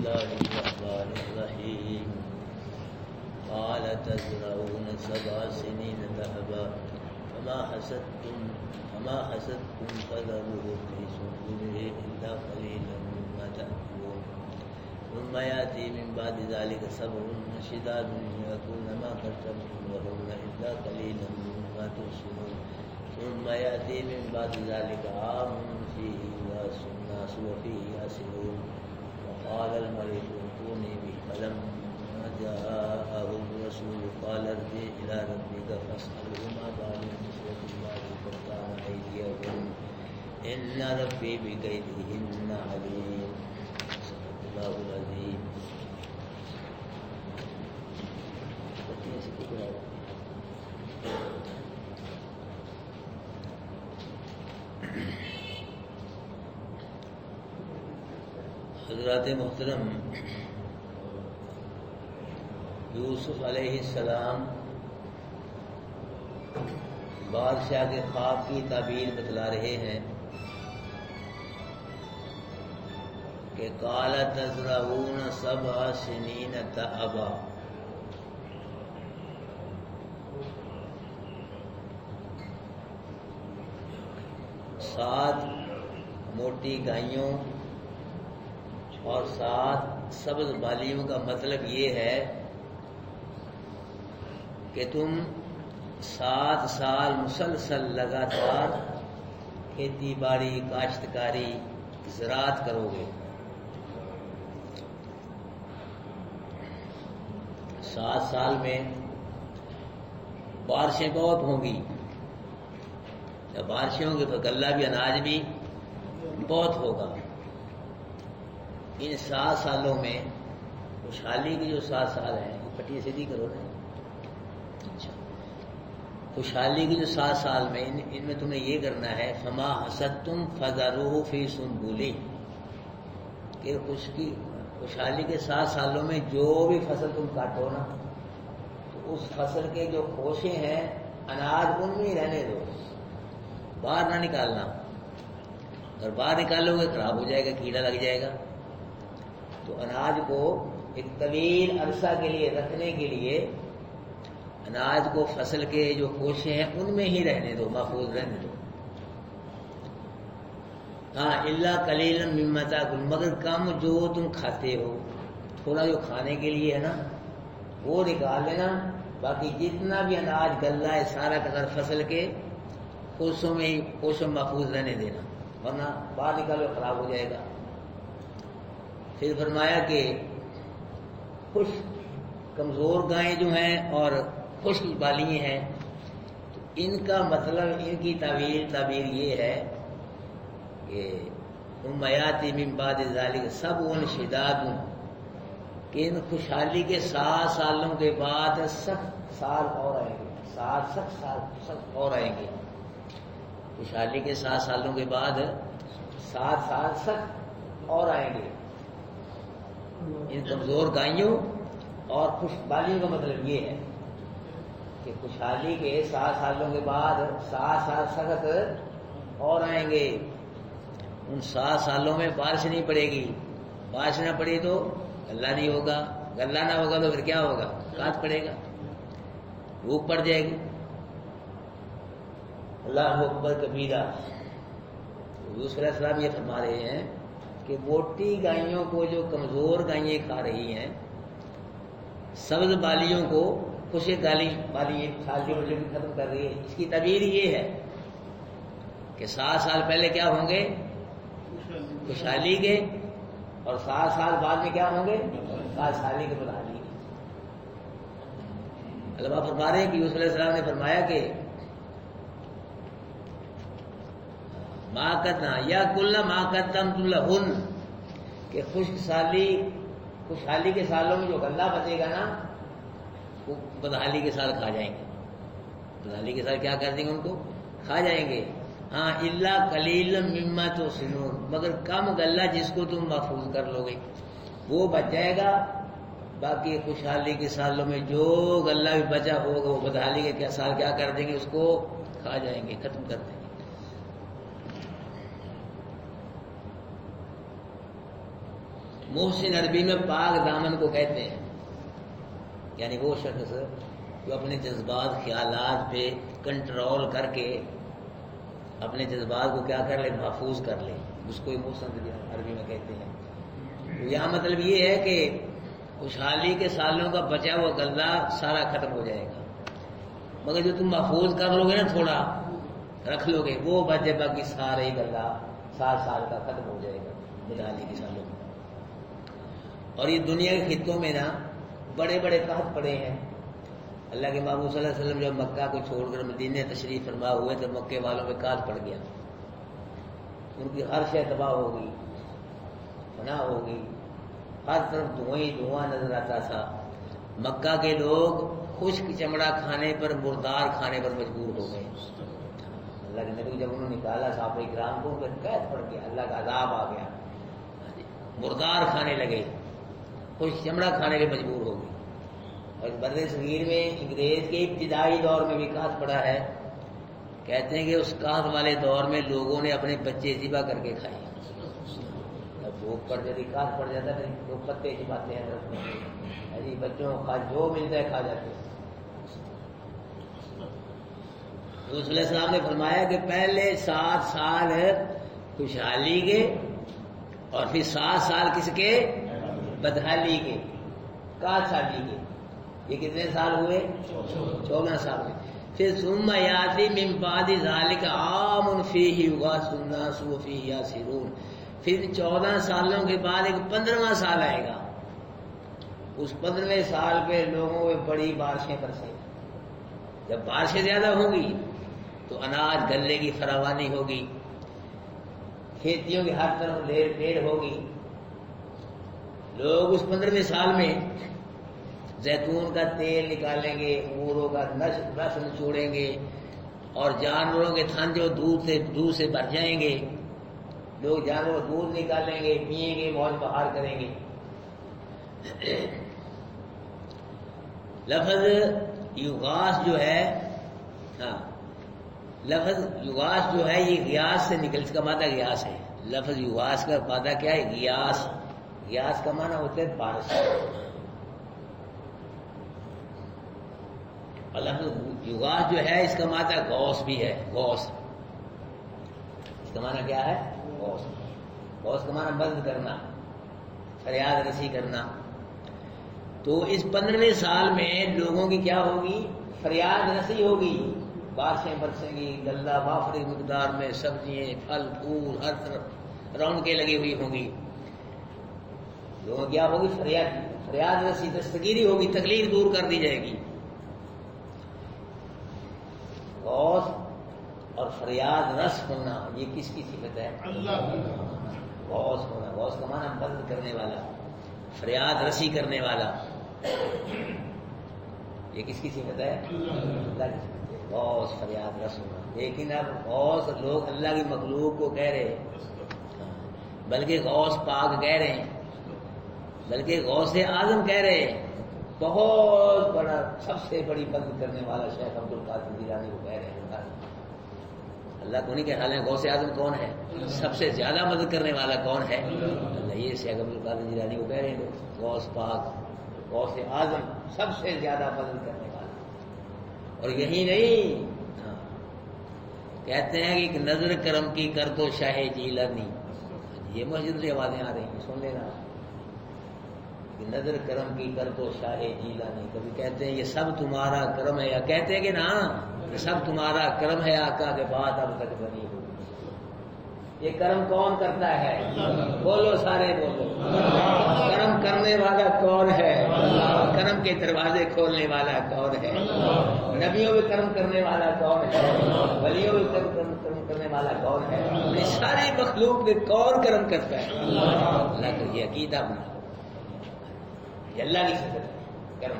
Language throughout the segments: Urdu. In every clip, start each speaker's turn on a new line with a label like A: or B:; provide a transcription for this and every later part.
A: الله الرحمن الرحيم قال تزرعون 7 سنين دأبا فما حصدتم فذروه في سنبله إلا قليلا مما تأكلون ثم يأتي من بعد ذلك 7 شداد يأكلن ما قدمتم لهن إلا قليلا مما تحصنون ثم يأتي من بعد ذلك عام فيه يغاث الناس وفيه يعصرون وقال الملك ائتوني به فلما جاءه الرسول قال ارجع إلى ربك فاسأله ما بال النسوة اللاتي قطعن أيديهن إن ربي بكيدهن عليم صدق الله العظيم. حضرات محترم، یوسف علیہ السلام بادشاہ کے خواب کی تعبیر بتلا رہے ہیں کہ قال تزرعون 7 سنین دأبا، سات موٹی گائیوں اور 7 سبز بالیوں کا مطلب یہ ہے کہ تم 7 سال مسلسل لگاتار کھیتی باڑی، کاشتکاری، زراعت کرو گے. 7 سال میں بارشیں بہت ہوں گی. جب بارشیں ہوں گی تو غلہ بھی، اناج بھی بہت ہوگا. ان 7 سالوں میں خوشحالی کی جو 7 سال ہیں، پٹی سیدھی کرو نا. اچھا، خوشحالی کی جو 7 سال میں ان میں تمہیں یہ کرنا ہے فما حصدتم فذروه فی سنبلہ، کہ خوشحالی کے 7 سالوں میں جو بھی فصل تم کاٹو نا تو اس فصل کے جو خوشے ہیں اناج ان میں ہی رہنے دو، باہر نہ نکالنا. اگر باہر نکالو گے خراب ہو جائے گا، کیڑا لگ جائے گا. تو اناج کو ایک طویل عرصہ کے لیے رکھنے کے لیے اناج کو فصل کے جو خوشے ہیں ان میں ہی رہنے دو، محفوظ رہنے دو. ہاں الا قلیلا مما تاکلون، مگر کم جو تم کھاتے ہو، تھوڑا جو کھانے کے لیے ہے نا وہ نکال لینا. باقی جتنا بھی اناج غلہ ہے سارا کا سارا فصل کے خوشوں میں ہی محفوظ رہنے دینا، ورنہ باہر نکالو خراب ہو جائے گا. پھر فرمایا کہ خوش کمزور گائیں جو ہیں اور خوش بالی ہیں، تو ان کا مطلب، ان کی تعبیر یہ ہے کہ ثم یاتی من بعد ذلک 7 شداد، کہ ان خوشحالی کے 7 سالوں کے بعد 7 سال اور آئیں گے. 7 سال اور آئیں گے. خوشحالی کے 7 سالوں کے بعد 7 سال سخت اور آئیں گے. ان کمزور گائیوں اور خوش بالیوں کا مطلب یہ ہے کہ خوشحالی کے 7 سالوں کے بعد 7 سال سخت اور آئیں گے. ان 7 سالوں میں بارش نہیں پڑے گی. بارش نہ پڑی تو غلہ نہیں ہوگا. غلہ نہ ہوگا تو پھر کیا ہوگا؟ کاٹ پڑے گا، بھوک پڑ جائے گی. اللہ اکبر کبیرہ. یوسف علیہ السلام یہ فرما رہے ہیں کہ موٹی گائیوں کو جو کمزور گائیں کھا رہی ہیں، سبز بالیوں کو خوشے بالی کھالیوں میں ختم کر رہی ہے. اس کی تعبیر یہ ہے کہ 7 سال پہلے کیا ہوں گے؟ خوشحالی کے، اور 7 سال بعد میں کیا ہوں گے؟ بدحالی کے. علماء فرما رہے ہیں کہ یوسف علیہ السلام نے فرمایا کہ ما قدنا یا کلنا ما قدمتم لہن، کہ خوشحالی کے سالوں میں جو غلہ بچے گا نا وہ بدحالی کے سال کھا جائیں گے. بدحالی کے سال کیا کر دیں گے؟ ان کو کھا جائیں گے. ہاں الا قلیلا مما تحصنون، مگر کم غلہ جس کو تم محفوظ کر لو گے وہ بچ جائے گا. باقی خوشحالی کے سالوں میں جو غلہ بھی بچا ہوگا وہ بدحالی کے سال کیا کر دیں گے؟ اس کو کھا جائیں گے، ختم کر دیں گے. محسن عربی میں پاک دامن کو کہتے ہیں، یعنی وہ شخص جو اپنے جذبات خیالات پہ کنٹرول کر کے اپنے جذبات کو کیا کر لے، محفوظ کر لے، اس کو محسن عربی میں کہتے ہیں۔ یہاں مطلب یہ ہے کہ خوشحالی کے سالوں کا بچا ہوا غلہ سارا ختم ہو جائے گا، مگر جو تم محفوظ کر لو گے نا، تھوڑا رکھ لو گے، وہ بچے، باقی سارا ہی غلہ سال کا ختم ہو جائے گا خوشحالی کے سالوں میں۔ اور یہ دنیا کے خطوں میں نا بڑے بڑے قحط پڑے ہیں۔ اللہ کے محبوب صلی اللہ علیہ وسلم جب مکہ کو چھوڑ کر مدینے تشریف فرما ہوئے تو مکے والوں پہ قحط پڑ گیا، ان کی ہر شے تباہ ہو گئی، فنا ہو گئی، ہر طرف دھواں ہی دھواں نظر آتا تھا۔ مکہ کے لوگ خشک چمڑا کھانے پر، مردار کھانے پر مجبور ہو گئے۔ اللہ کے نبی جب انہوں نے نکالا صحابہ کرام کو، پھر قید پڑ گیا، اللہ کا عذاب آ گیا، مردار کھانے لگے، خشک چمڑا کھانے کے مجبور ہو گئے۔ اور بر صغیر میں انگریز کے ابتدائی دور میں بھی قحط پڑا ہے، کہتے ہیں کہ اس قحط والے دور میں لوگوں نے اپنے بچے ذبح کر کے کھائے۔ جب بھوک پڑ جاتی، قحط پڑ جاتا ہے، لوگ پتے چھپاتے ہیں رسم میں، بچوں کو کھا جو ملتا ہے کھا جاتے ہیں۔ رسول اللہ علیہ السلام نے فرمایا کہ پہلے 7 سال خوشحالی کے اور پھر 7 سال کس کے؟ بدحالی کے، کاسالی کے۔ یہ کتنے سال ہوئے؟ 14 سال میں۔ پھر ثم یاتی من بعد ذلک عام فیہ یغاث الناس وفیہ یاسرون، پھر 14 سالوں کے بعد ایک 15واں سال آئے گا، اس 15ویں سال پہ لوگوں میں بڑی بارشیں برسیں گی۔ جب بارشیں زیادہ ہوں گی تو اناج غلے کی فراوانی ہوگی، کھیتیوں کی ہر طرف لہر پھیر ہوگی۔ لوگ اس 15ویں سال میں زیتون کا تیل نکالیں گے، انگوروں کا رس نچوڑیں گے، اور جانوروں کے تھن جو دودھ سے بھر جائیں گے، لوگ جانوروں کا دودھ نکالیں گے، پئیں گے، موج بہار کریں گے۔ لفظ یغاث جو ہے، لفظ یغاث جو ہے یہ غیاث سے نکل، اس کا مادہ غیاث ہے۔ لفظ یغاث کا مادہ کیا ہے؟ غیاث۔ غیاث کا معنی ہوتا ہے بارش، اور لفظ یغاث جو ہے اس کا معنی غوث بھی ہے، غوث۔ اس کا معنی کیا ہے؟ غوث۔ غوث کا معنی مدد کرنا، فریاد رسی کرنا۔ تو اس 15ویں سال میں لوگوں کی کیا ہوگی؟ فریاد رسی ہوگی، بارشیں برسیں گی، غلہ وافر مقدار میں، سبزیاں، پھل پھول، ہر طرف رونقیں لگی ہوئی ہوں گی۔ لوگوں کیا ہوگی؟ فریاد رسی، دستگیری ہوگی، تکلیف دور کر دی جائے گی۔ غوث اور فریاد رس ہونا یہ کس کی صفت ہے؟ اللہ کی۔ غوث ہونا، غوث کا معنی مدد کرنے والا، فریاد رسی کرنے والا، یہ کس کی صفت ہے؟ اللہ کی صفت ہے، غوث فریاد رس ہونا۔ لیکن اب غوث لوگ اللہ کی مخلوق کو کہہ رہے، بلکہ غوث پاک کہہ رہے ہیں، بلکہ غوث اعظم کہہ رہے ہیں، بہت بڑا، سب سے بڑی مدد کرنے والا شیخ عبد القادر جیلانی کو کہہ رہے ہیں۔ اللہ کو نہیں کہ حال ہے غوث اعظم کون ہے؟ سب سے زیادہ مدد کرنے والا کون ہے؟ اللہ۔ یہ شیخ عبد القادر جیلانی کو کہہ رہے ہیں غوث پاک، غوث اعظم، سب سے زیادہ مدد کرنے والا۔ اور یہی نہیں، کہتے ہیں کہ ایک نظر کرم کی کر دو شاہ جیلانی، یہ مسجد سے آوازیں آ رہی ہیں، سن لینا، نظر کرم کی کر دو شاہ جیلانی۔ کبھی کہتے ہیں یہ سب تمہارا کرم ہے، یا کہتے ہیں کہ نا یہ سب تمہارا کرم ہے آقا کے بعد اب تک بنی ہو۔ یہ کرم کون کرتا ہے؟ بولو سارے بولو، کرم کرنے والا کون ہے؟ کرم کے دروازے کھولنے والا کون ہے؟ نبیوں میں کرم کرنے والا کون ہے؟ ولیوں میں کرم کرنے والا کون ہے؟ یہ ساری مخلوق میں کون کرم کرتا ہے؟ اللہ کا یہ عقیدہ بنا، یہ اللہ کی صفت ہے کرم۔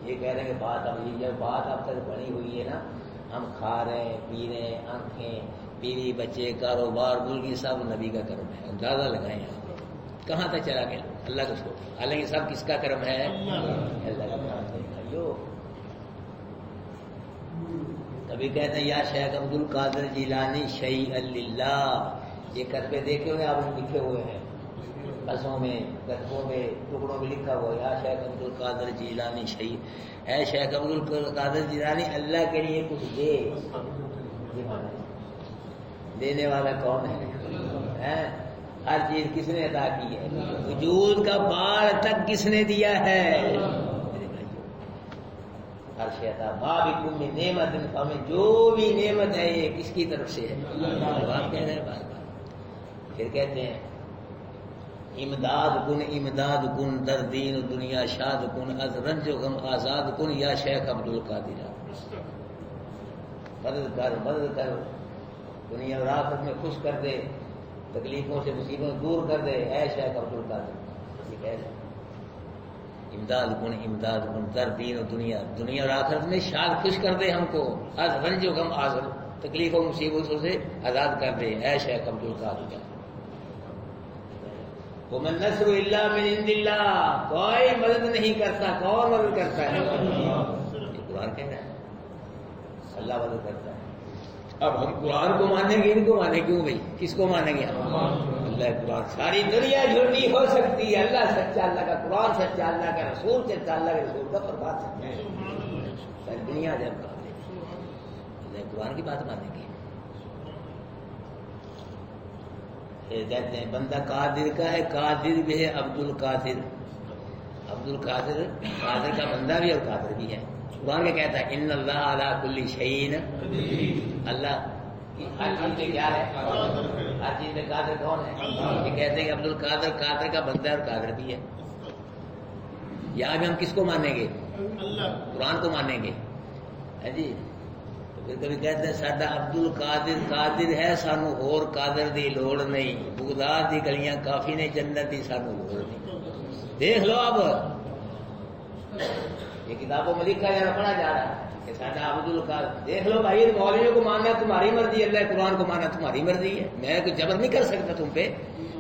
A: یہ کہہ رہے ہیں کہ بات اب یہ بات اب تک بنی ہوئی ہے نا، ہم کھا رہے ہیں، پی رہے ہیں، آنکھیں، بیوی بچے، کاروبار، ملکی، سب نبی کا کرم ہے۔ اندازہ لگائیں آپ کہاں تک چلا گیا، اللہ کو چھوڑ، حالانکہ سب کس کا کرم ہے؟ اللہ کا کرم ہے۔ بھائیو کبھی کہتے ہیں یا شیخ عبد القادر جیلانی شیء للہ، یہ کتبے دیکھے ہوئے آپ نے لکھے ہوئے ہیں، قصوں میں کتبوں میں ٹکڑوں میں لکھا ہوا یا شیخ عبد القادر جیلانی شہید ہے شیخ عبد القادر جیلانی اللہ کے لیے کچھ دے، دینے والا کون ہے؟ ہر چیز کس نے عطا کی ہے؟ وجود کا بال تک کس نے دیا ہے؟ ہر شے عطا ماں بھی تم میں نعمت ہمیں جو بھی نعمت ہے یہ کس کی طرف سے ہے؟ بات کہہ رہے ہیں بار بار. پھر کہتے ہیں امداد کن در دین و دنیا شاد کن از رنج و غم آزاد کن یا شیخ عبد القادر، مدد کر دنیا اور آخرت میں خوش کر دے، تکلیفوں سے مصیبتوں دور کر دے، اے شیخ عبد القادر. یہ کہہ رہے امداد کن در دین و دنیا اور آخرت میں شاد خوش کر دے ہم کو، از رنج و غم آزاد، تکلیفوں مصیبتوں سے آزاد کر دے، اے شیخ عبد القادر. ومن نصر الا من عند اللہ، کوئی مدد نہیں کرتا، کون مدد کرتا ہے؟ یہ قرآن کہہ رہا ہے اللہ مدد کرتا ہے. اب ہم قرآن کو مانیں گے، ان کو مانیں کیوں بھائی؟ کس کو مانیں گے ہم؟ اللہ قرآن. ساری دنیا جھوٹی ہو سکتی ہے، اللہ سچا، اللہ کا قرآن سچا، اللہ کا رسول سچا، اللہ کے رسول کا فرمان سچا ہے. ساری دنیا جب اللہ قرآن کی بات مانیں گے. کہتے ہیں بندہ قادر کا ہے، قادر بھی ہے عبد القادر. عبد القادر قادر کا بندہ بھی اور قادر بھی ہے. قرآن کے کہتا ہے ان اللہ علی کل شیء، اللہ ہر چیز میں کیا ہے؟ ہر چیز میں قادر کون ہے؟ یہ کہتے ہیں کہ عبد القادر قادر کا بندہ اور قادر بھی ہے. یہاں بھی ہم کس کو مانیں گے؟ قرآن کو مانیں گے. جی پھر کبھی کہتے ہیں ساڈا عبد القادر قادر ہے، سانو اور قادر دی لوڑ نہیں، بغداد دی گلیاں کافی نے، جنت دی سانو لوڑ نہیں. دیکھ لو اب یہ کتابوں میں لکھا جا رہا، پڑھا جا رہا ہے کہ ساڈا عبد القادر. دیکھ لو بھائی، مولویوں کو ماننا تمہاری مرضی، اللہ قرآن کو ماننا تمہاری مرضی ہے. میں کوئی جبر نہیں کر سکتا تم پہ،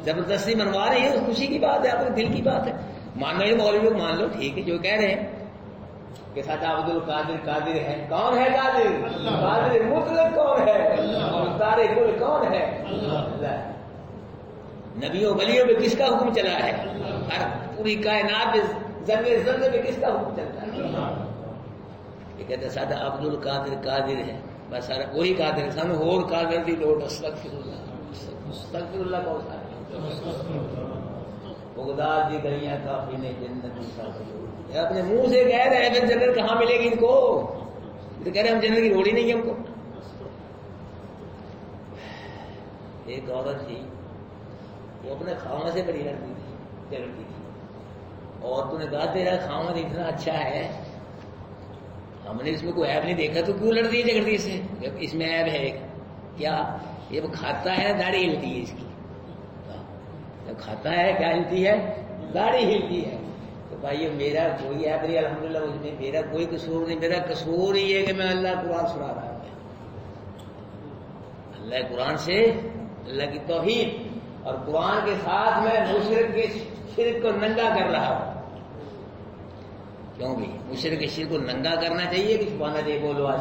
A: زبردستی منوا رہی ہے، خوشی کی بات ہے، اپنے دل کی بات ہے. ماننا ہی مولویوں کو مان لو، ٹھیک ہے. جو کہہ رہے ہیں کہ ساڈا عبد القادر قادر ہے، کون ہے قادر؟ قادر مطلق کون ہے؟ مختار کل کون ہے؟ اللہ. نبیوں ولیوں پہ کس کا حکم چلا ہے؟ ہر پوری کائنات ذرے ذرے پہ کس کا حکم چلتا ہے؟ یہ کہتے ہیں ساڈا عبد القادر قادر ہے، بس سارا وہی قادر ہے، سانو اور قادر دی لوڑ. استغفر اللہ، استغفر اللہ کو بغداد دی گلیاں کافی نے، جنت کی ساری. اپنے منہ سے کہہ رہے ہیں پھر جنت کہاں ملے گی ان کو؟ تو کہہ رہے ہم جنت کی روڑی نہیں ہے ہم کو. ایک عورت تھی وہ اپنے خاوند سے بڑی لڑتی تھی، جھگڑتی تھی. عورتوں نے کہا تیرا خاوند اتنا اچھا ہے، ہم نے اس میں کوئی عیب نہیں دیکھا، تو کیوں لڑتی ہے جھگڑتی سے؟ اس میں عیب ہے کیا؟ یہ وہ کھاتا ہے داڑھی ہلتی ہے اس کی، جب کھاتا ہے کیا ہلتی ہے؟ داڑھی ہلتی ہے. تو بھائی میرا کوئی عیب نہیں، الحمدللہ اس میں میرا کوئی قصور نہیں. میرا قصور ہی ہے کہ میں اللہ قرآن سنا رہا ہوں، اللہ قرآن سے اللہ کی توحید اور قرآن کے ساتھ میں مشرک کے شرک کو ننگا کر رہا ہوں. کیوں بھی مشرک کے شرک کو ننگا کرنا چاہیے کہ چھپانا چاہیے؟ بولو آج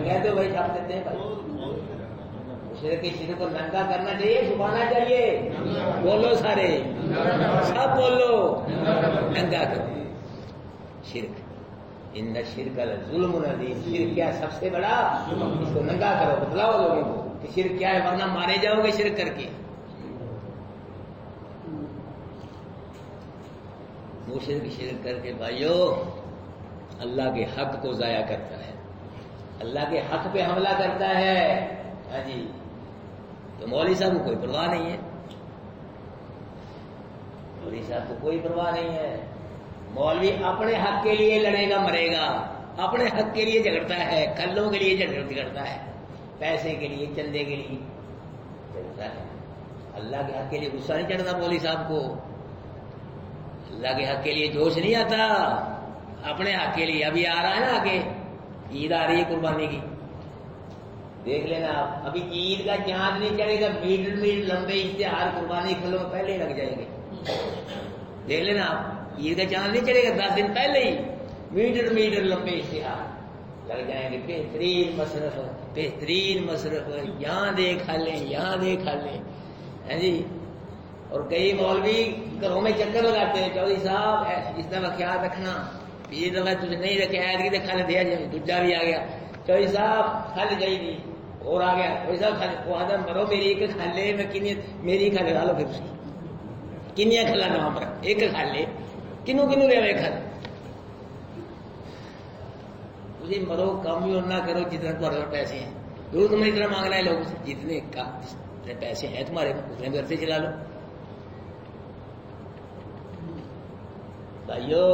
A: کہتے ہو بھائی، چھاپ دیتے ہیں بھائی. مشرک کے شرک کو ننگا کرنا چاہیے، چھپانا چاہیے؟ بولو سارے، سب بولو، ننگا کرو. شرک ان شرک ظلم عظیم، شرک کیا سب سے بڑا؟ اس کو ننگا کرو، بتلاؤ لوگوں کو کہ شرک کیا ہے، ورنہ مارے جاؤ گے شرک کر کے. مشرک شرک کر کے بھائیو اللہ کے حق کو ضائع کرتا ہے، اللہ کے حق پہ حملہ کرتا ہے. ہاں جی، تو مولوی صاحب کو کوئی پرواہ نہیں ہے، مولوی صاحب کو کوئی پرواہ نہیں ہے. مولوی اپنے حق کے لیے لڑے گا، مرے گا، اپنے حق کے لیے جھگڑتا ہے، کلوں کے لیے جھگڑتا ہے، پیسے کے لیے، چندے کے لیے جھگڑتا ہے. اللہ کے حق کے لیے غصہ نہیں چڑھتا مولوی صاحب کو، اللہ کے حق کے لیے جوش نہیں آتا. اپنے حق کے لیے ابھی آ رہا ہے نا، آگے عید آ رہی ہے قربانی کی، دیکھ لینا آپ. ابھی عید کا چاند نہیں چڑھے گا، میٹر لمبے اشتہار قربانی کھلوں میں پہلے ہی لگ جائیں گے. دیکھ لینا آپ، عید کا چاند نہیں چڑھے گا، 10 دن پہلے ہی میٹر لمبے اشتہار لگ جائیں گے. بہترین مصرف، یہاں دیکھا لیں، یہاں دیکھا لیں. ہاں جی، اور کئی مولوی گھروں میں چکر لگاتے ہیں، چودھری صاحب اس دفعہ خیال رکھنا، یہ دفعہ تجھے نہیں رکھے آئے گی تو کھانے دیا جائے، دوجا بھی آ گیا، چودھری صاحب کھانے جائی نہیں اور آ گیا، چودھری صاحب کھانے وہ آدم مرو میری ایک کھا لے، میں کنی میری کھا لگا لو، پھر اس کی کنیا کھلا وہاں پر ایک کھا لے، کنوں کنوں لے کھا تھی مرو، کام بھی اور نہ کرو جتنے تمہارے پیسے ہیں، ضرور تمہیں اتنا مانگنا ہے لوگوں سے، جتنے پیسے ہیں تمہارے اتنے گھر سے چلا لو۔ بھائیو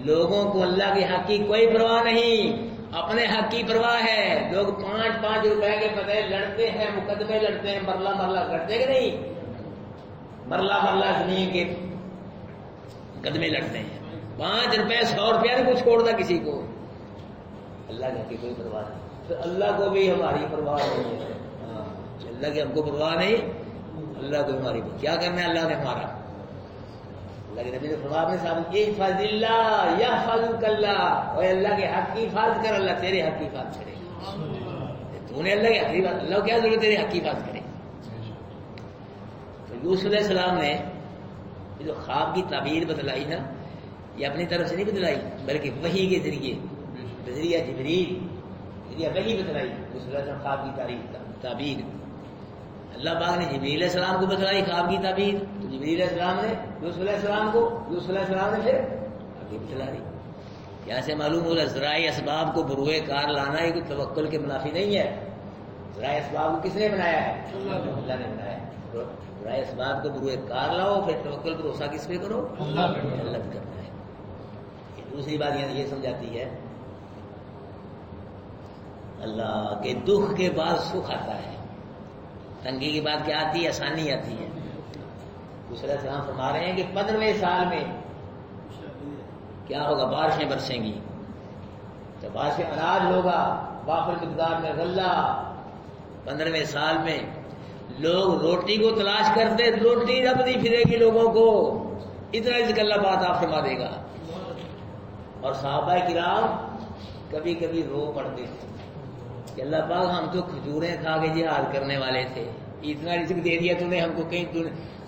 A: لوگوں کو اللہ کے حق کی کوئی پرواہ نہیں، اپنے حق کی پرواہ ہے۔ لوگ 5-5 روپے کے بدلے لڑتے ہیں، مقدمے لڑتے ہیں، مرلہ مرلہ لڑتے کہ نہیں، مرلہ مرلہ زمین کے مقدمے لڑتے ہیں، 5 روپے 100 روپیہ نہیں کچھ چھوڑتا کسی کو۔ اللہ کے حق کی کوئی پرواہ نہیں، تو اللہ کو بھی ہماری پرواہ نہیں ہے۔ اللہ کی ہم کو پرواہ نہیں، اللہ کو ہماری کیا کرنا ہے، اللہ نے ہمارا، اللہ کے نبی نے فرمایا اپنے سامنے احفظ اللہ یحفظک اللہ، اور اللہ کے حق کی حفاظت کر، اللہ تیرے حق کی حفاظت کرے گا۔ تو نے اللہ کے حق کی حفاظت، اللہ کیا ضرورت تیرے حق کی حفاظت کرے۔ تو یوسف علیہ السلام نے جو خواب کی تعبیر بتلائی نا، یہ اپنی طرف سے نہیں بتلائی بلکہ وحی کے ذریعے، ذریعہ جبریل، ذریعہ وحی بتلائی یوسف علیہ السلام خواب کی تعبیر۔ اللہ پاک نے جبریل علیہ السلام کو بتلائی خواب کی تعبیر، تو جبریل علیہ السلام نے یوسف علیہ السلام کو، یوسف علیہ السلام نے پھر آگے بتلا دی۔ یہاں سے معلوم ہو ذرائع اسباب کو بروئے کار لانا یہ کوئی توکل کے منافی نہیں ہے۔ ذرائع اسباب کو کس نے بنایا ہے؟ اللہ نے بنایا ہے۔ ذرائع اسباب کو بروئے کار لاؤ، پھر توکل بھروسہ کس پہ کرو؟ اللہ پہ کرنا ہے۔ دوسری بات یہ سمجھاتی ہے اللہ کے دکھ کے بعد سکھ آتا ہے، تنگی کی بات کیا آتی ہے؟ آسانی آتی ہے۔ دوسرا السلام فرما رہے ہیں کہ 15ویں سال میں کیا ہوگا؟ بارشیں برسیں گی، جب بارشیں اناج ہوگا، وافر مقدار میں غلہ۔ 15ویں سال میں لوگ روٹی کو تلاش کرتے، روٹی لبتی پھرے گی لوگوں کو، اتنا رزق اللہ بات آپ فرما دے گا۔ اور صحابہ کرام کبھی کبھی رو پڑتے تھے کہ اللہ پاک ہم تو کھجوریں کھا کے جہاد کرنے والے تھے، اتنا رزق دے دیا تو نے ہم کو، کہیں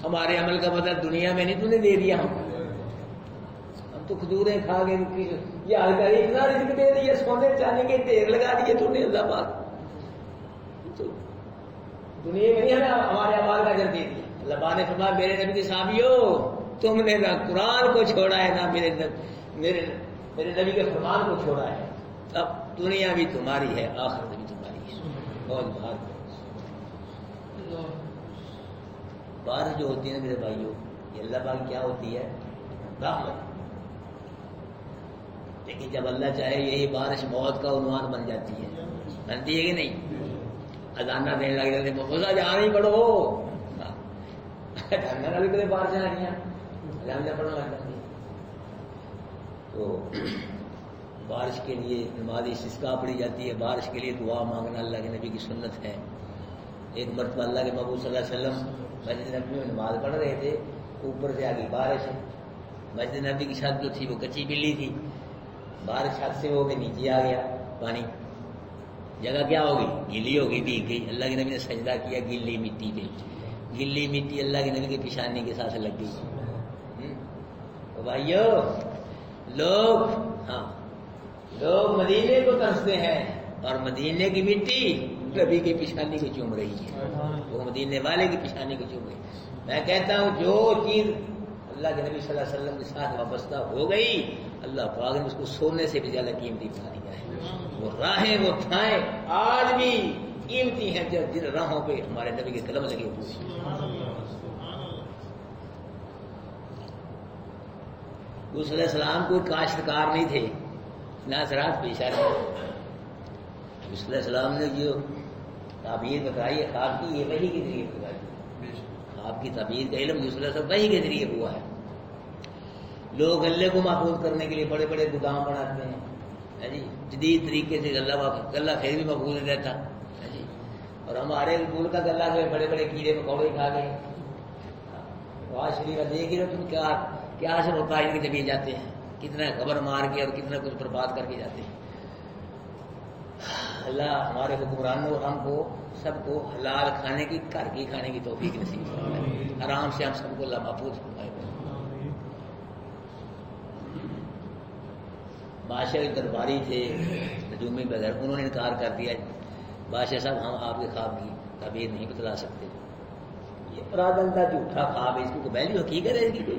A: ہمارے عمل کا پتہ دنیا میں نہیں تو نے دے دیا، ہم تو کھجوریں کھا کے جہاد کر، اتنا رزق دے دیا، سونے چاندی کے ڈھیر لگا دیے تو نے اللہ پاک، تو دنیا میں نہیں ہمیں ہمارے عمل کا اجر دے دیا۔ اللہ پاک نے فرمایا میرے نبی کے صحابیوں تم نے نہ قرآن کو چھوڑا ہے نہ میرے نبی کے فرمان کو چھوڑا ہے، اب دنیا بھی تمہاری ہے، آخرت بھی تمہاری ہے۔ بہت بات بارش جو ہوتی ہے نا میرے بھائیوں، یہ اللہ پاک کیا ہوتی ہے؟ رحمت۔ لیکن جب اللہ چاہے یہی بارش موت کا عنوان بن جاتی ہے، بنتی ہے کہ نہیں؟ اذانہ دینے لگ جاتے مفوضہ جہاں نہیں پڑھو، اذانہ بھی کبھی بارشیں آ گیا، اذانہ پڑھنے لگ جاتی ہے۔ تو بارش کے لیے نماز استسقاء پڑھی جاتی ہے، بارش کے لیے دعا مانگنا اللہ کے نبی کی سنت ہے۔ ایک مرتبہ اللہ کے محبوب صلی اللہ علیہ وسلم مسجد نبی میں نماز پڑھ رہے تھے، اوپر سے آگے بارش ہے، مسجد نبی کی چھت جو تھی وہ کچی بلی تھی، بارش چھت سے ہو کے نیچے آ گیا پانی، جگہ کیا ہوگی؟ گیلی ہوگی، بھیگ گئی۔ اللہ کے نبی نے سجدہ کیا گیلی مٹی پہ، گیلی مٹی اللہ کے نبی کے پیشانی کے ساتھ لگ گئی۔ تو بھائیو لوگ مدینے کو ترستے ہیں اور مدینے کی مٹی نبی کی پیشانی کو چوم رہی ہے، وہ مدینے والے کی پیشانی کو چوم رہی ہے۔ میں کہتا ہوں جو چیز اللہ کے نبی صلی اللہ علیہ وسلم کے ساتھ وابستہ ہو گئی، اللہ پاک نے اس کو سونے سے بھی زیادہ قیمتی بنا دیا ہے۔ وہ راہیں وہ تھائیں آج بھی قیمتی ہیں جن راہوں پہ ہمارے نبی کے قدم لگے ہوئے ہیں۔ یوسف علیہ السلام کوئی کاشتکار نہیں تھے، نہ زراعت پیشہ تھے۔ یوسف علیہ السلام نے جو تعبیر بتائی ہے خواب کی، یہ وحی کے ذریعے بتائی، خواب کی تعبیر کا علم یوسف علیہ السلام وحی کے ذریعے ہوا ہے۔ لوگ غلے کو محفوظ کرنے کے لیے بڑے بڑے گودام بناتے ہیں جی، جدید طریقے سے غلہ پھر بھی محفوظ نہیں رہتا جی، اور ہمارے ملک کا غلہ جو ہے بڑے بڑے کیڑے مکوڑے کھا گئے۔ آج شریف دیکھ رہے تم کیا اثر ہوتا ہے ان کے جب یہ جاتے ہیں، کتنا خبر مار کے اور کتنا کچھ برباد کر کے جاتے ہیں۔ اللہ ہمارے حکمرانوں اور ہم کو سب کو حلال کھانے کی، گھر کی کھانے کی توفیق نصیب فرمائے، آرام سے ہم سب کو اللہ محفوظ فرمائے۔ بادشاہ کے درباری تھے نجومی بغیر، انہوں نے انکار کر دیا، بادشاہ صاحب ہم آپ کے خواب کی تعبیر نہیں بتلا سکتے، یہ پرادن تھا، جھوٹا خواب ہے، اس کی کوئی ویلیو حقیقت ہے اس کی کوئی،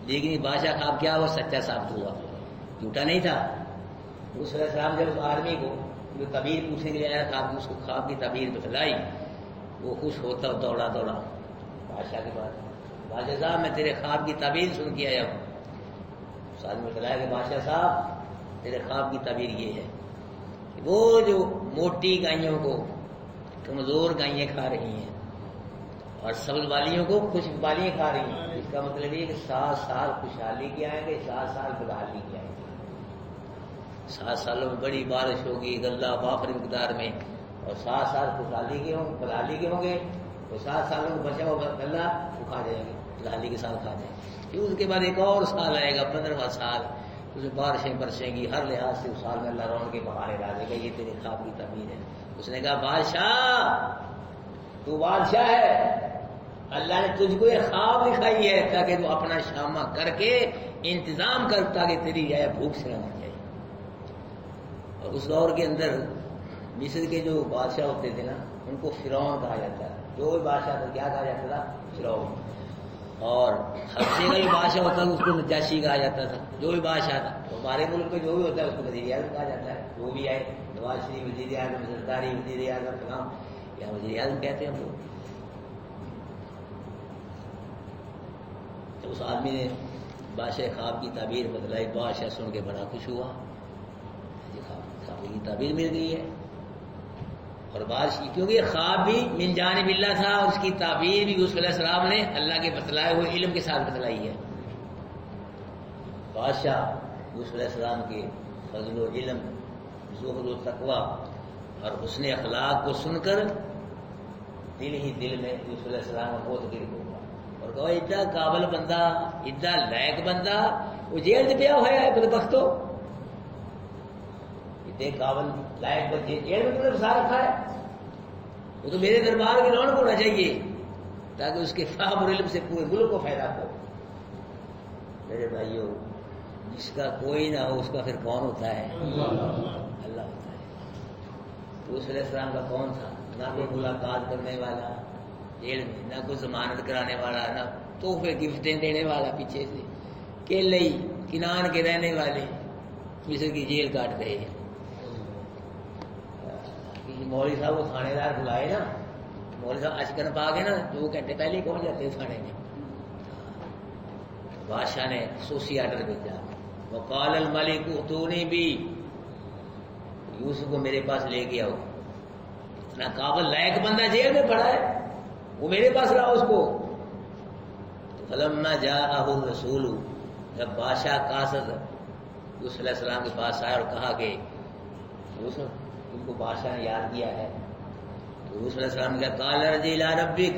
A: لیکن یہ بادشاہ خواب کیا ہوا، سچا ثابت ہوا، جھوٹا نہیں تھا۔ اس علیہ السلام جب اس آدمی کو جو تعبیر پوچھنے کے لیے آیا تھا، اس کو خواب کی تعبیر بتلائی، وہ خوش ہوتا دوڑا بادشاہ کے پاس، بادشاہ صاحب میں تیرے خواب کی تعبیر سن کے آیا ہوں۔ اس آدمی نے بتلایا کہ بادشاہ صاحب تیرے خواب کی تعبیر یہ ہے کہ وہ جو موٹی گائیوں کو کمزور گائیاں کھا رہی ہیں اور سبز والیوں کو خشک والیاں کھا رہی ہیں، اس کا مطلب یہ کہ 7 سال خوشحالی کے آئیں گے، 7 سال بدحالی کے آئیں گے، 7 سالوں میں بڑی بارش ہوگی غلہ وافر مقدار میں، اور 7 سال خوشحالی کے ہوں بدحالی کے ہوں گے، تو 7 سالوں میں بچا ہوا غلہ وہ کھا جائیں گے، بدحالی کے ساتھ کھا جائیں گے، پھر اس کے بعد ایک اور سال آئے گا 15واں سال، اس میں بارشیں برسیں گی، ہر لحاظ سے اس سال میں اللہ رون کے بہارے ڈالے گا، یہ تیرے خواب کی تعبیر ہے۔ اس نے کہا بادشاہ تو بادشاہ ہے، اللہ نے تجھ کو یہ خواب دکھائی ہے تاکہ تو اپنا شامہ کر کے انتظام کر تاکہ تیری رعایا بھوک سے نہ مر جائے۔ اور اس دور کے اندر مصر کے جو بادشاہ ہوتے تھے نا، ان کو فرعون کہا جاتا ہے، جو بھی بادشاہ تھا کیا کہا جاتا تھا، فرعون، اور حبشے کا جو بادشاہ ہوتا ہے اس کو نجاشی کہا جاتا تھا، جو بھی بادشاہ تھا، تو ہمارے ملک میں جو بھی ہوتا ہے اس کو وزیر اعظم کہا جاتا ہے، جو بھی آئے نواز شریف وزیر اعظم، زرداری وزیر اعظم، فلاں یا وزیر اعظم کہتے ہیں ہم لوگ۔ تو اس آدمی نے بادشاہ خواب کی تعبیر بتلائی، بادشاہ سن کے بڑا خوش ہوا، خواب کی تعبیر مل گئی ہے، اور بارش کی، کیونکہ یہ خواب بھی من جانب اللہ تھا، اور اس کی تعبیر بھی یوسف علیہ السلام نے اللہ کے بتلائے ہوئے علم کے ساتھ بتلائی ہے۔ بادشاہ یوسف علیہ السلام کے فضل و علم، زہد و تقوی اور حسن اخلاق کو سن کر دل ہی دل میں یوسف علیہ السلام کا بہت گر ہوا، اور کہا اتنا قابل بندہ، اتنا لائق بندہ وہ جیل سے پیا ہوا ہے، بدبختو، قابل لائق بچے جیل میں تم نے پھنسا رکھا ہے، وہ تو میرے دربار کی رونق ہونا چاہیے تاکہ اس کے فہم اور علم سے پورے ملک کو فائدہ ہو۔ میرے بھائیوں، جس کا کوئی نہ ہو اس کا پھر کون ہوتا ہے؟ اللہ ہوتا ہے۔ تو اس علیہ السلام کا کون تھا؟ نہ کوئی ملاقات کرنے والا جیل میں، نہ کوئی ضمانت کرانے والا، نہ تحفے گفٹیں دینے والا پیچھے سے، کیلے کنان کے رہنے والے مصر کی جیل کاٹ رہے ہیں۔ مولوی صاحب وہ تھانے دار بلائے نا، مولوی صاحب اشکن پا گئے نا 2 گھنٹے پہلے ہی پہنچ جاتے ہیں تھانے میں۔ بادشاہ نے خصوصی آرڈر بھیجا، وقال الملک اتونی بھی، یوسف کو میرے پاس لے کے آؤ، اتنا قابل لائق بندہ جیل میں پڑا ہے، وہ میرے پاس لاؤ اس کو۔ فلما جاءہ الرسول، جب بادشاہ قاصد یوسف علیہ السلام کے پاس آیا اور کہا کہ یوسف ان کو بادشاہ نے یاد کیا ہے، تو یوسف علیہ السلام نے کہا قال ارجع الی ربک،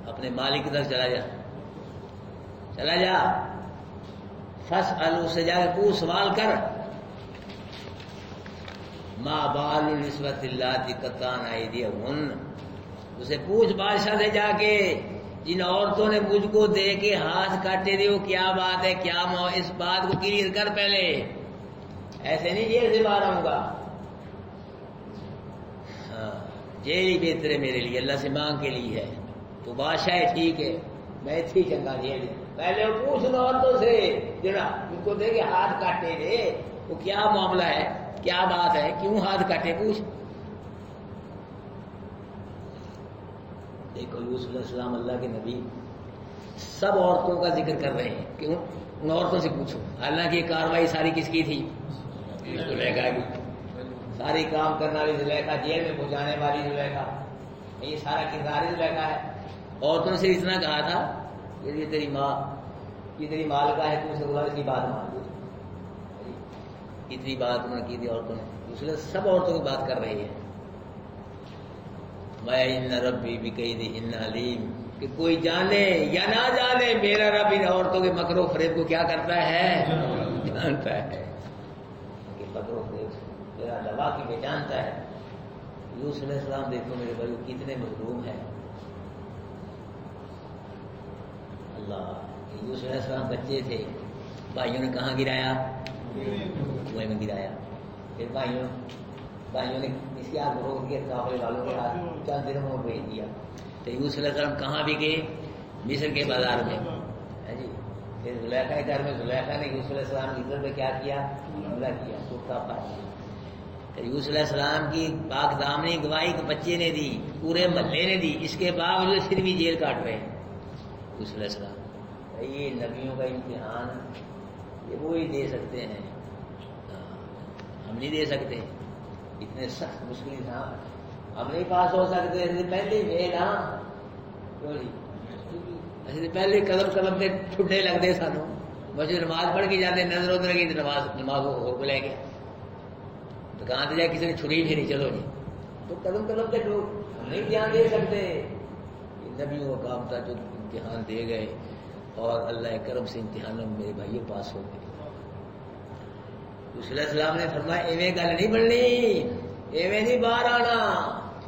A: اپنے مالک کی طرف چلا جا، فاسأل، اس سے جا کے پوچھ سوال کر، ما بال النسوۃ اللاتی قطعن ایدیہن، اسے پوچھ بادشاہ سے جا کے جن عورتوں نے مجھ کو دے کے ہاتھ کاٹے تھے وہ کیا بات ہے، کیا اس بات کو کلیئر کر پہلے، ایسے نہیں جیل سے باہر آؤں گا، جیل ہی بہتر ہے میرے لیے، اللہ سے مانگ کے لیے ہے، تو بادشاہ ہے ٹھیک ہے، میں تھی چنگا جیل، پہلے وہ پوچھ ان عورتوں سے جنا ان کو دے کے ہاتھ کاٹے تھے وہ کیا معاملہ ہے، کیا بات ہے، کیوں ہاتھ کاٹے، پوچھ۔ دیکھو یوسف علیہ السلام اللہ کے نبی سب عورتوں کا ذکر کر رہے ہیں، کیوں؟ ان عورتوں سے پوچھو، حالانکہ یہ کاروائی ساری کس کی تھی؟ زلیخا کی، ساری کام کرنے والی زلیخا، جیل میں پہنچانے والی زلیخا، یہ سارا کردار زلیخا ہے۔ عورتوں سے اتنا کہا تھا یہ تیری ماں، یہ تیری مالکہ ہے، تم سے بولا اس کی بات مان لو، اتنی بات انہوں نے کی تھی عورتوں نے، اس لیے سب عورتوں کی بات کر رہی ہے۔ وَإِنَّ رَبِّي بِكَيْدِهِنَّ عَلِيمٌ، کہ کوئی جانے یا نہ جانے میرا رب ان عورتوں کے مکر و فریب کو کیا کرتا ہے، جانتا ہے، کہ مکر و فریب میرا دبا کی بھی جانتا ہے۔ یوسف علیہ السلام دیکھو میرے بھائی کتنے مظلوم ہیں. اللہ, یوسف علیہ السلام بچے تھے, بھائیوں نے کہاں گرایا؟ کنویں میں گرایا. پھر بھائیوں نے اس کی آگ روک دیا, قافلے والوں کے ہاتھ چند دنوں میں بھیج دیا. تو یوسف علیہ السلام کہاں بھی گئے؟ مصر کے بازار میں. جی, پھر زلیخا کے گھر میں زلیخا نے یوسف علیہ السلام کی عزت میں کیا کیا؟ حملہ کیا, کتا پایا. یوسف علیہ السلام کی پاک دامنی گواہی کو بچے نے دی, پورے محلے نے دی, اس کے باوجود پھر بھی جیل کاٹ رہے ہیں یوسف علیہ السلام. یہ نبیوں کا امتحان یہ وہی دے سکتے ہیں, ہم نہیں دے سکتے. اتنے سخت مشکل تھا, ہم نہیں پاس ہو سکتے. پہلے فیل, پہلے قدم قدم پہ ٹھڈے لگتے سانو. بچے نماز پڑھ کے جاتے, نظر ادھر گئی تو نماز ہو لے گیا. دکان سے جائے کسی نے چھری پھیری, چلو جی, تو قدم قدم پہ ہم نہیں دھیان دے سکتے. نبیوں کا کام تھا جو امتحان دے گئے, اور اللہ کرم سے امتحانوں میں میرے بھائیوں پاس ہو گئے. علیہ السلام نے فرمایا ایویں گل نہیں بننی, ایویں نہیں باہر آنا,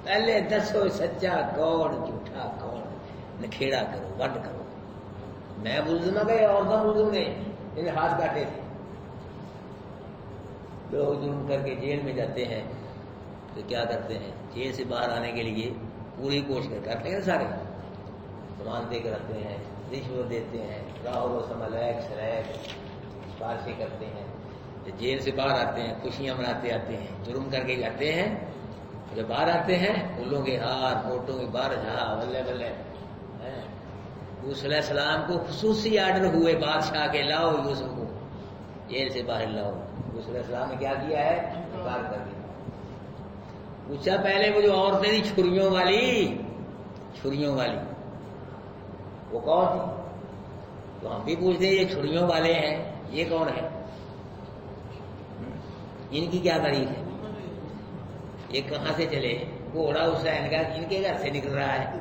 A: پہلے دسو سچا کون جھوٹا کون, نکھیڑا کرو, ونڈ کرو. میں ملزم نہ گئے, اور ملزم نے انہیں ہاتھ کاٹے تھے. لوگ جرم کر کے جیل میں جاتے ہیں تو کیا کرتے ہیں, جیل سے باہر آنے کے لیے پوری کوشش کرتے ہیں. سارے سامان دے کر رکھتے ہیں, رشوت دیتے ہیں, راہل و سملیک سلیک سفارشیں کرتے ہیں. جیل سے باہر آتے ہیں, خوشیاں مناتے آتے ہیں, جرم کر کے جاتے ہیں. جب باہر آتے ہیں پھولوں کے ہار, فوٹوں کی بارش, ہاں بلے بلے. یوسف علیہ السلام کو خصوصی آرڈر ہوئے بادشاہ کے, لاؤ یوسف کو جیل سے باہر لاؤ. یوسف علیہ السلام نے کیا کیا ہے؟ انکار کر دیا. پوچھا پہلے وہ جو عورتیں تھی چھریوں والی وہ کون تھی؟ تو ہم بھی پوچھتے ہیں یہ چھریوں والے ہیں, یہ کون ہے؟ ان کی کیا تاریخ ہے؟ یہ کہاں سے چلے؟ گھوڑا حسین کا ان کے گھر سے نکل رہا ہے,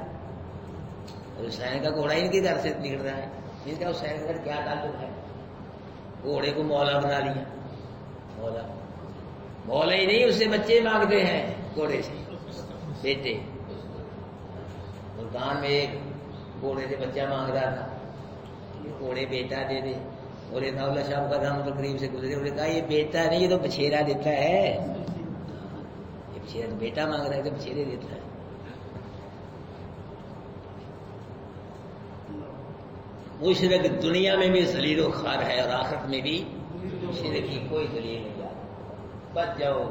A: حسین کا گھوڑا ان کے گھر سے نکل رہا ہے. ان کا حسین کا گھر کیا تعلق ہے؟ گھوڑے کو مولا بنا لیا. مولا ہی نہیں, اس سے بچے مانگتے ہیں گھوڑے سے, بیٹے. ملتان میں ایک گھوڑے سے بچہ مانگ رہا تھا, گھوڑے بیٹا دے دے. اور اللہ صاحب کا دام تو قریب سے گزرے, انہوں نے کہا یہ بیٹا نہیں, یہ تو بچھیرا دیتا ہے. یہ بچھیرا بیٹا مانگ رہا ہے تو بچھیرے دیتا ہے. مشرک دنیا میں بھی ذلیل و خوار ہے, اور آخرت میں بھی شرک کی کوئی دلیل نہیں جاتی. بچ جاؤ,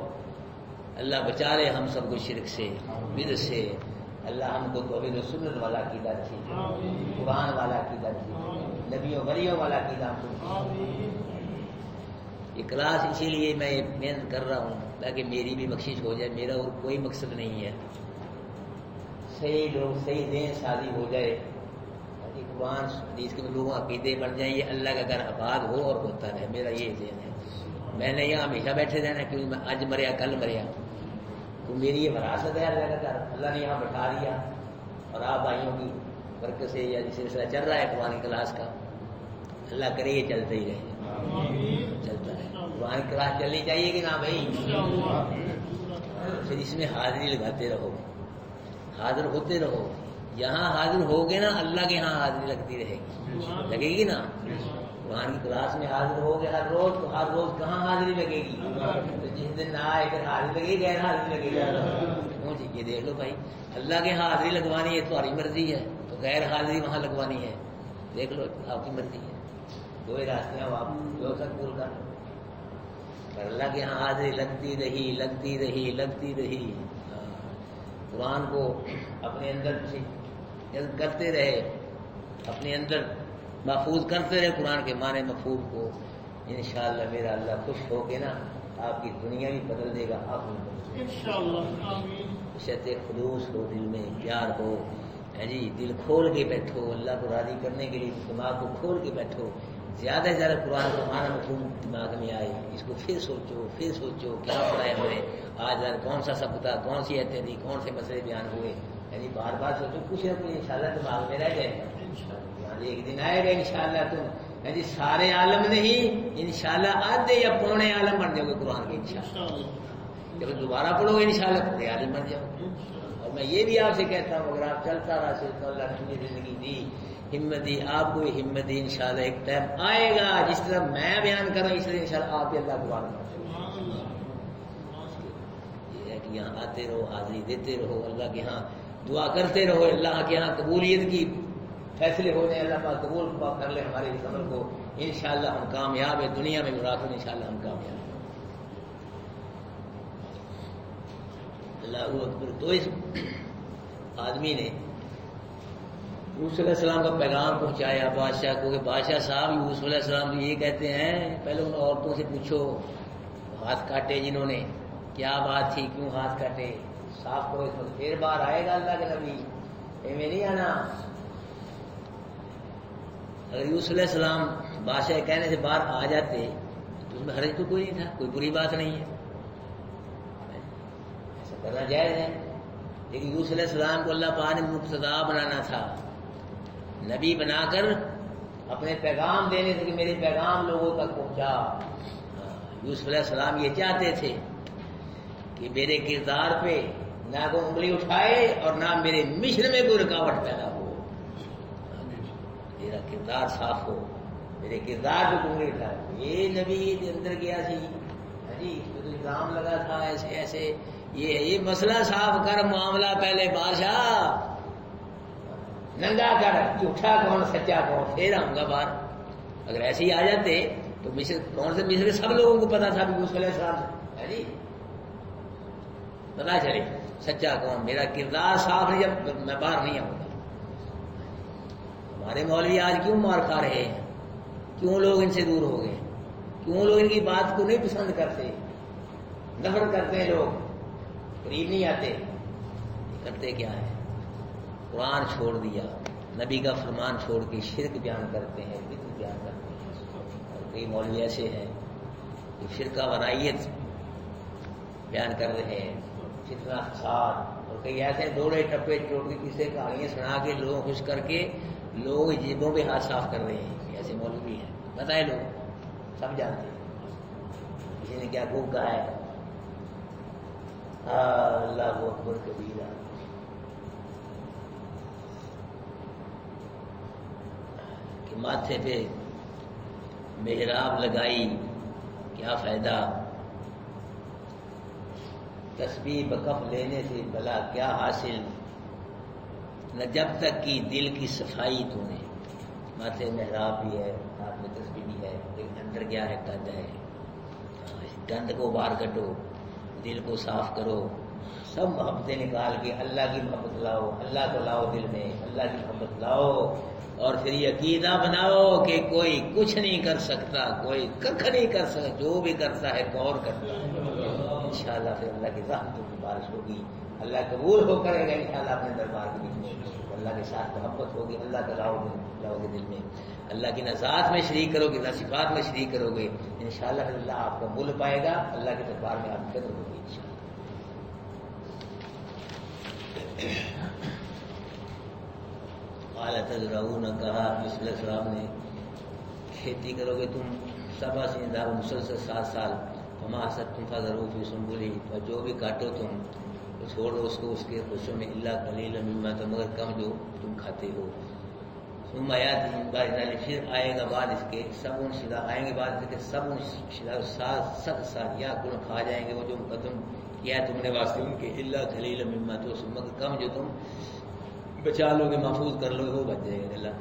A: اللہ بچا لے ہم سب کو شرک سے, بدعت سے. اللہ ہم کو توحید و سنت والا عقیدہ نصیب کرے, قرآن عقیدہ والا نصیب کرے, نبیوں ولیوں والا عقیدہ. یہ کلاس اسی لیے میں محنت کر رہا ہوں تاکہ میری بھی بخشش ہو جائے. میرا اور کوئی مقصد نہیں ہے, صحیح لوگ صحیح ذہن سازی ہو جائے, قرآن حدیث کے لوگوں عقیدے بن جائیں, یہ اللہ کا گھر آباد ہو اور ہوتا رہے. میرا یہ ذہن ہے. میں نے یہاں ہمیشہ بیٹھے رہنا, کیونکہ میں آج مریا کل مریا, تو میری یہ وراثت ہے اللہ کا گھر. اللہ نے یہاں بٹھا دیا, اور آپ بھائیوں کی برکت سے یا سلسلہ چل رہا ہے قرآن کلاس کا, اللہ کرے یہ چلتا ہی رہے, چلتا ہے. قرآن کلاس چلنی چاہیے کہ نہ بھائی؟ پھر اس میں حاضری لگاتے رہو, حاضر ہوتے رہو. یہاں حاضر ہوگے نا, اللہ کے یہاں حاضری لگتی رہے گی, لگے گی نا. قرآن کی کلاس میں حاضر ہوگے ہر روز, تو ہر روز کہاں حاضری لگے گی؟ تو جس دن نہ آئے پھر حاضری لگے گی, غیر حاضری لگے گی. یہ دیکھ لو بھائی, اللہ کے یہاں حاضری لگوانی ہے تمہاری مرضی ہے, تو غیر حاضری وہاں لگوانی ہے, دیکھ لو آپ کی مرضی ہے. دو ہی راستے ہیں, آپ جو سب پور کر. اللہ کے یہاں حاضری لگتی رہی لگتی رہی لگتی رہی. قرآن کو اپنے اندر جذب کرتے رہے, اپنے اندر محفوظ کرتے رہے قرآن کے معنی مفہوم کو. انشاءاللہ میرا اللہ خوش ہو کے نا آپ کی دنیا بھی بدل دے گا, آپ بھی بدل دے گا انشاءاللہ. شرط خلوص ہو, دل میں پیار ہو, جی دل کھول کے بیٹھو, اللہ کو راضی کرنے کے لیے دماغ کو کھول کے بیٹھو. زیادہ سے زیادہ قرآن کا معنی مفہوم دماغ میں آئے, اس کو پھر سوچو کیا پڑھا ہے ہمیں آج, کون سا سبق تھا, کون سی ایتیں تھی, کون سے مسئلے بیان ہوئے. یعنی بار بار سوچو, کچھ نہ کچھ انشاءاللہ دماغ میں رہ جائے گا. ایک دن آئے گا انشاءاللہ تم جی سارے عالم نہیں, انشاءاللہ آدھے یا پونے عالم بن جاؤ گے قرآن کے انشاءاللہ. جب دوبارہ پڑھو گے انشاءاللہ پھر عالم بن جاؤ. اور میں یہ بھی آپ سے کہتا ہوں اگر آپ چلتا رہا صرف اللہ نے مجھے زندگی دی ہمت دی آپ کو ہمت دی انشاءاللہ ایک ٹائم آئے گا جس طرح میں بیان کر رہا ہوں اس طرح انشاءاللہ آپ بھی اللہ کو بات کریں. یہ ہے کہ یہاں آتے رہو حاضری دیتے رہو اللہ کے ہاں دعا کرتے رہو اللہ کے ہاں قبولیت کی فیصلے ہو جائیں اللہ پاک قبول کر لے ہمارے اس عمل کو انشاءاللہ ہم کامیاب ہیں دنیا میں بھی آخرت انشاءاللہ ہم کامیاب ہیں. اللہ اکبر. تو اس آدمی نے یوسف علیہ السلام کا پیغام پہنچایا بادشاہ کو کہ بادشاہ صاحب یوسف علیہ السلام تو یہ کہتے ہیں پہلے ان عورتوں سے پوچھو ہاتھ کاٹے جنہوں نے کیا بات تھی کیوں ہاتھ کاٹے صاف کرو اس وقت پھر باہر آئے گا اللہ کے نبی میں نہیں آنا. اگر یوسف علیہ السلام بادشاہ کے کہنے سے باہر آ جاتے تو اس میں حرج تو کوئی نہیں تھا کوئی بری بات نہیں ہے ایسا کرنا جائز ہے. لیکن یوسف علیہ السلام کو اللہ پاک نے مقتدا بنانا تھا نبی بنا کر اپنے پیغام دینے سے کہ میرے پیغام لوگوں تک پہنچا. یوسف علیہ السلام یہ چاہتے تھے کہ میرے کردار پہ نہ کوئی انگلی اٹھائے اور نہ میرے مشن میں کوئی رکاوٹ پیدا ہو. میرا کردار صاف ہو میرے کردار پہ کوئی انگلی اٹھائے. یہ نبی اندر گیا سی جی اس پہ تو الزام لگا تھا ایسے ایسے یہ مسئلہ صاف کر معاملہ پہلے بادشاہ ننگا کر جھوٹا کون سچا کون پھر آؤں گا باہر. اگر ایسے ہی آ جاتے تو مصر کون سے مصر سب لوگوں کو پتا تھا کہ یوسف علیہ السلام ہے جی پتا چلے سچا کون میرا کردار صاف ہے جب میں باہر نہیں آؤں گا. ہمارے مولوی آج کیوں مار کھا رہے ہیں کیوں لوگ ان سے دور ہو گئے کیوں لوگ ان کی بات کو نہیں پسند کرتے نفرت کرتے ہیں لوگ قریب نہیں آتے. کرتے کیا ہے قرآن چھوڑ دیا نبی کا فرمان چھوڑ کے شرک بیان کرتے ہیں بدعت بیان کرتے ہیں. اور کئی مولوی ایسے ہیں جو فرقہ وارائیت بیان کر رہے ہیں فتنہ فساد. اور کئی ایسے دوڑے ٹپے چوٹ کے کسی کہانیاں سنا کے لوگوں خوش کر کے لوگ جیبوں پہ ہاتھ صاف کر رہے ہیں. ایسے مولوی ہیں بتائے لوگ سب جانتے ہیں. کسی نے کیا خوب کہا ہے اللہ اکبر کبیرہ. کہ ماتھے پہ محراب لگائی کیا فائدہ تسبیح بکف لینے سے بلا کیا حاصل نہ جب تک کی دل کی صفائی تو نے. ماتھے محراب بھی ہے ہاتھ میں تسبیح بھی ہے لیکن اندر کیا ہے گند ہے. اس گند کو باہر کٹو دل کو صاف کرو سب محبتیں نکال کے اللہ کی محبت لاؤ اللہ کو لاؤ دل میں اللہ کی محبت لاؤ اور پھر یہ عقیدہ بناؤ کہ کوئی کچھ نہیں کر سکتا کوئی ککھ نہیں کر سکتا جو بھی کرتا ہے غور کرتا ہے. انشاءاللہ پھر اللہ کی رحمتوں کی بارش ہوگی اللہ قبول ہو کرے گا انشاءاللہ اپنے دربار کے بیچ میں اللہ کے ساتھ محبت ہوگی اللہ کا لاؤ گے دل میں اللہ کی نہ ذات میں شریک کرو گے نہ صفات میں شریک کرو گے انشاءاللہ پھر اللہ آپ کا مل پائے گا اللہ کے دربار میں آپ کی قدر ہوگی انشاءاللہ. قال تزرعون کہا یوسف علیہ السلام نے کھیتی کرو گے تم سبا سے مسلسل 7 سال وما حصدتم فذروا فی سنبلہ اور جو بھی کاٹو تم تو چھوڑ دو اس کو اس کے خوشوں میں الا قلیلا مما مگر کم جو تم کھاتے ہو. ثم آیات من بعد ذلک پھر آئے گا بعد اس کے سب شدہ آئیں گے بعد اس کے سب شدہ سخت ساتھ یا کل کھا جائیں گے وہ جو مقدم کیا تم نے واسطے ان کے الا قلیلا مما تو مگر کم جو تم بچا لو گے محفوظ کر لو گے وہ بچ جائے گا. اللہ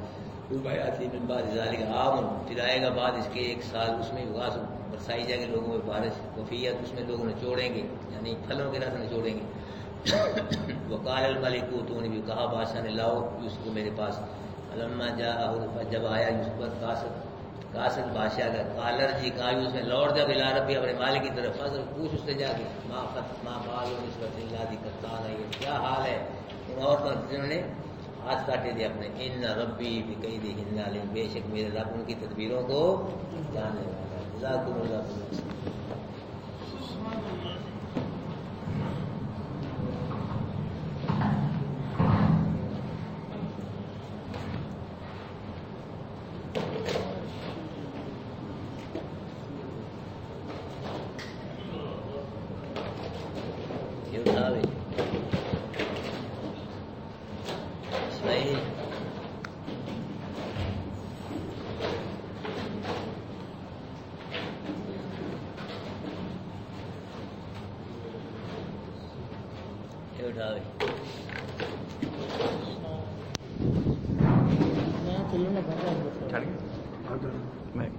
A: آتی من بعد ذالک عام پھر آئے گا بعد اس کے 1 سال اس میں غاز برسائی جائے گی لوگوں میں بارش وفیت اس میں لوگوں نے چھوڑیں گے یعنی پھلوں کے رس نے چھوڑیں گے. وقال الملک تو نے بھی کہا بادشاہ نے لاؤ یوسف کو میرے پاس. فلما جاءه جب آیا یوسف پر قاصد بادشاہ کا قالر جی کہا یوسف نے لوٹ جب الی ربی اپنے مالک کی طرف فضل پوچھ اس سے جا کے ما بال نسبت اللہ دی کتان ہے کیا حال ہے ان عورتوں جنہوں نے ہاتھ کاٹے دے اپنے. ان ربی بکیدہن علیم بے شک میرے رب ان کی تدبیروں کو جانے والا ہے. جزاکم اللہ خیر. یہ اٹھاوے
B: چھڑ گیا میں